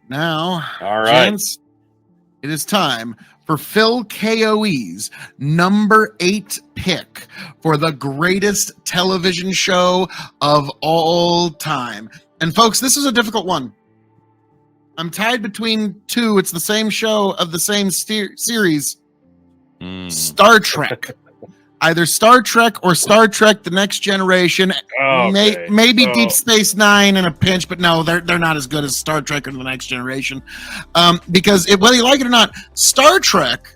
Now, All right. gents, it is time for Phil K.O.E.'s number 8 pick for the greatest television show of all time. And folks, this is a difficult one. I'm tied between two. It's the same show of the same series. Star Trek. Either Star Trek or Star Trek The Next Generation. Okay. Maybe Deep Space Nine in a pinch, but no, they're not as good as Star Trek or The Next Generation. Because whether you like it or not, Star Trek,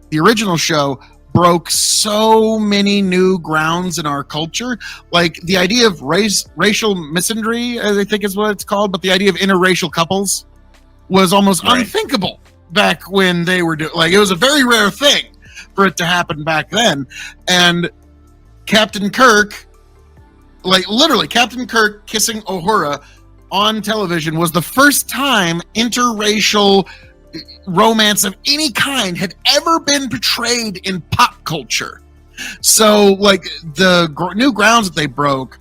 the original show, broke so many new grounds in our culture. Like the idea of racial misandry, I think is what it's called, but the idea of interracial couples was almost unthinkable back when they were doing. Like, it was a very rare thing for it to happen back then. And Captain Kirk, like literally Captain Kirk kissing Uhura on television was the first time interracial romance of any kind had ever been portrayed in pop culture. So like the new grounds that they broke,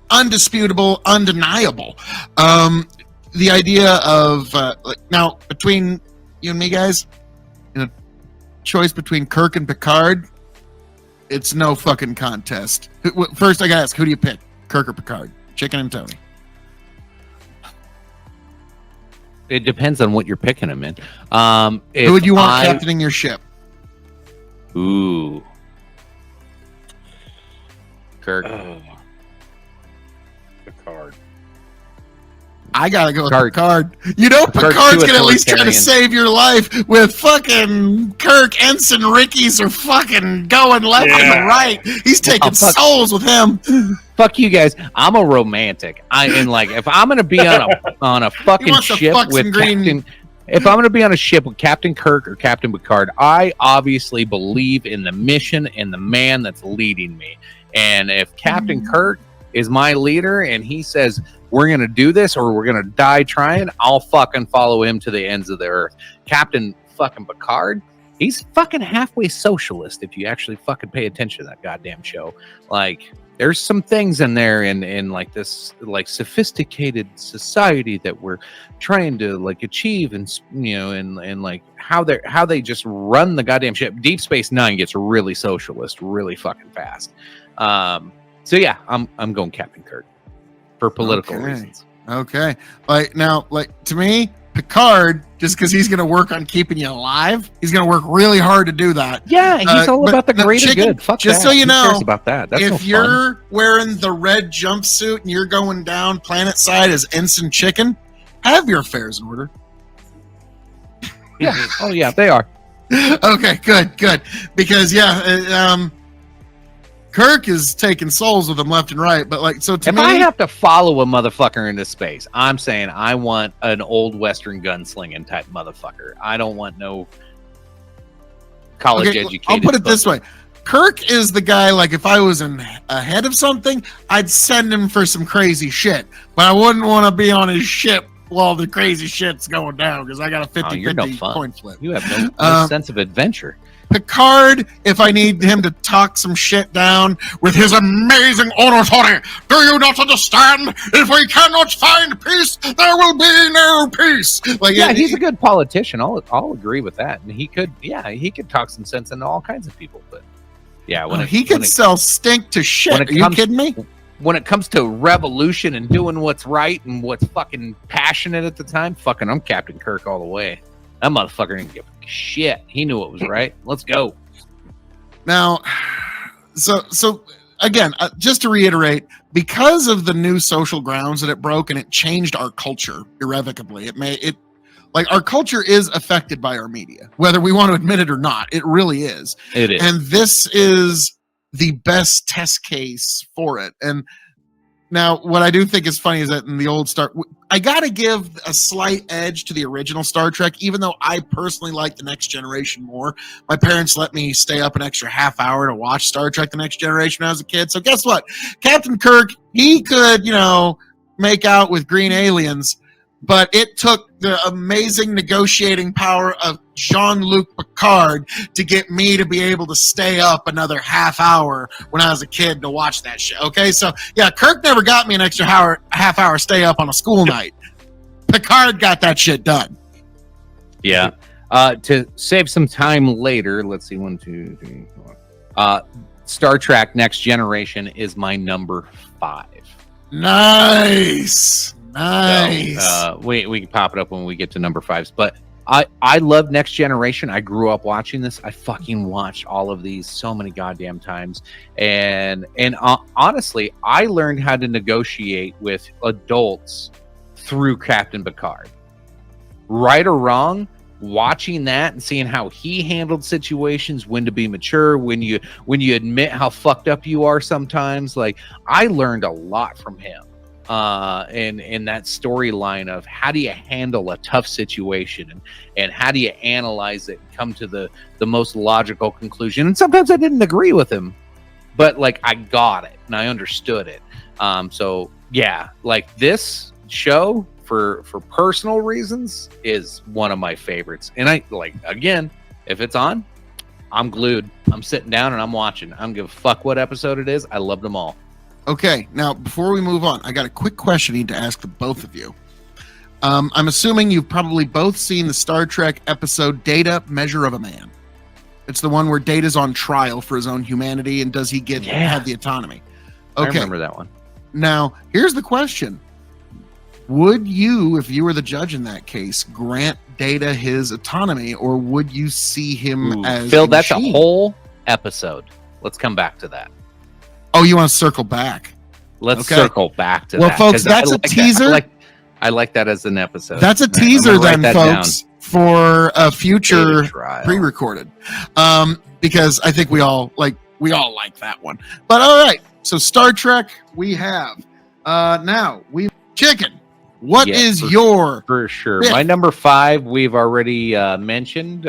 undisputable, undeniable. The idea of now between you and me, guys, in a choice between Kirk and Picard, it's no fucking contest. First, I gotta ask, who do you pick, Kirk or Picard? Chicken and Tony. It depends on what you're picking him in. Who would you want captaining your ship? Ooh, Kirk. Picard. I gotta go with Picard. You know, Picard's gonna at least try to save your life with fucking Kirk. Ensign Ricky's are fucking going left and right. He's taking souls with him. Fuck you guys. I'm a romantic. If I'm gonna be on a fucking ship with Captain, if I'm gonna be on a ship with Captain Kirk or Captain Picard, I obviously believe in the mission and the man that's leading me. And if Captain Kirk is my leader and he says we're gonna do this or we're gonna die trying, I'll fucking follow him to the ends of the earth. Captain fucking Picard, he's fucking halfway socialist if you actually fucking pay attention to that goddamn show. Like, there's some things in there in like this like sophisticated society that we're trying to like achieve, and you know, and like how they just run the goddamn ship. Deep Space Nine gets really socialist really fucking fast. So yeah, I'm going Captain Kirk for political reasons. Okay. Like now, like to me, Picard, just because he's going to work on keeping you alive, he's going to work really hard to do that. Yeah, he's all about the greater good. Fuck just that. So you know, who cares about that? That's if you're wearing the red jumpsuit and you're going down planet side as Ensign Chicken, have your affairs in order. Yeah. Oh yeah, they are. Okay, good. Because Kirk is taking souls with him left and right, but like, so to me, if I have to follow a motherfucker into space, I'm saying I want an old Western gunslinging type motherfucker. I don't want no college educated. I'll put it this way. Kirk is the guy, like if I was ahead of something, I'd send him for some crazy shit, but I wouldn't want to be on his ship while the crazy shit's going down because I got a 50-50 coin flip. You have no sense of adventure. Picard, if I need him to talk some shit down with his amazing oratory. Do you not understand? If we cannot find peace, there will be no peace. Like, yeah, he's a good politician. I'll agree with that. And he could talk some sense into all kinds of people. But yeah, he could sell stink to shit. Are you kidding me? When it comes to revolution and doing what's right and what's fucking passionate at the time, fucking I'm Captain Kirk all the way. That motherfucker didn't give a shit. He knew what was right. Let's go. Now, so again, just to reiterate, because of the new social grounds that it broke and it changed our culture irrevocably, our culture is affected by our media, whether we want to admit it or not. It really is. It is. And this is the best test case for it. And now, what I do think is funny is that in the old I got to give a slight edge to the original Star Trek, even though I personally like The Next Generation more. My parents let me stay up an extra half hour to watch Star Trek The Next Generation when I was a kid. So guess what? Captain Kirk, he could, make out with green aliens, but it took the amazing negotiating power of Jean-Luc Picard to get me to be able to stay up another half hour when I was a kid to watch that shit. Okay, so yeah, Kirk never got me an extra half hour stay up on a school night. Picard got that shit done. Yeah. To save some time later, let's see, 1, 2, 3, 4. Star Trek Next Generation is my number 5. Nice. So, we can pop it up when we get to number 5s, but I love Next Generation. I grew up watching this. I fucking watched all of these so many goddamn times, and honestly, I learned how to negotiate with adults through Captain Picard. Right or wrong, watching that and seeing how he handled situations, when to be mature, when you admit how fucked up you are sometimes. Like, I learned a lot from him. In that storyline of how do you handle a tough situation, and how do you analyze it and come to the most logical conclusion. And sometimes I didn't agree with him, but like, I got it and I understood it. So yeah, like, this show for personal reasons is one of my favorites. And I like, again, if it's on, I'm glued. I'm sitting down and I'm watching. I don't give a fuck what episode it is. I love them all. Okay, now before we move on, I got a quick question I need to ask the both of you. I'm assuming you've probably both seen the Star Trek episode Data, Measure of a Man. It's the one where Data's on trial for his own humanity, and does he have the autonomy? Okay. I remember that one. Now, here's the question. Would you, if you were the judge in that case, grant Data his autonomy, or would you see him as Phil, that's a whole episode. Let's come back to that. Oh, you want to circle back? Let's circle back to that. Well, folks, that's a teaser. I like that as an episode. That's a teaser then, folks, for a future pre-recorded. Because I think we all like that one. But all right, so Star Trek we have. Now we Chicken. What is your for sure? My number 5 we've already mentioned.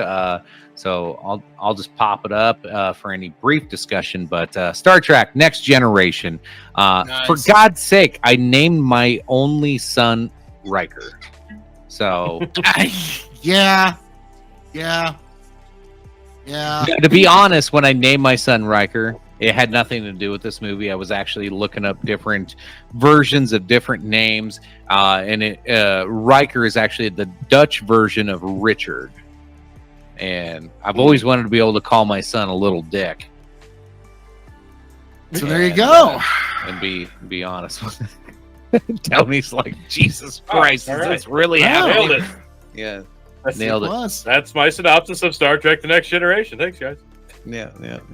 So I'll just pop it up for any brief discussion. But Star Trek Next Generation. Nice. For God's sake, I named my only son Riker. So yeah. To be honest, when I named my son Riker, it had nothing to do with this movie. I was actually looking up different versions of different names, and Riker is actually the Dutch version of Richard. And I've always wanted to be able to call my son a little dick. So there you go. And be honest with it. Tony's like, Jesus Christ, is this really happening? Nailed it. Yeah, nailed it. That's my synopsis of Star Trek: The Next Generation. Thanks, guys. Yeah.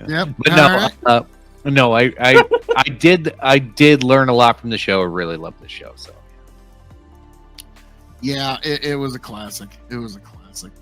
Yep. But no, I did learn a lot from the show. I really loved the show. So yeah, it was a classic. It was a classic.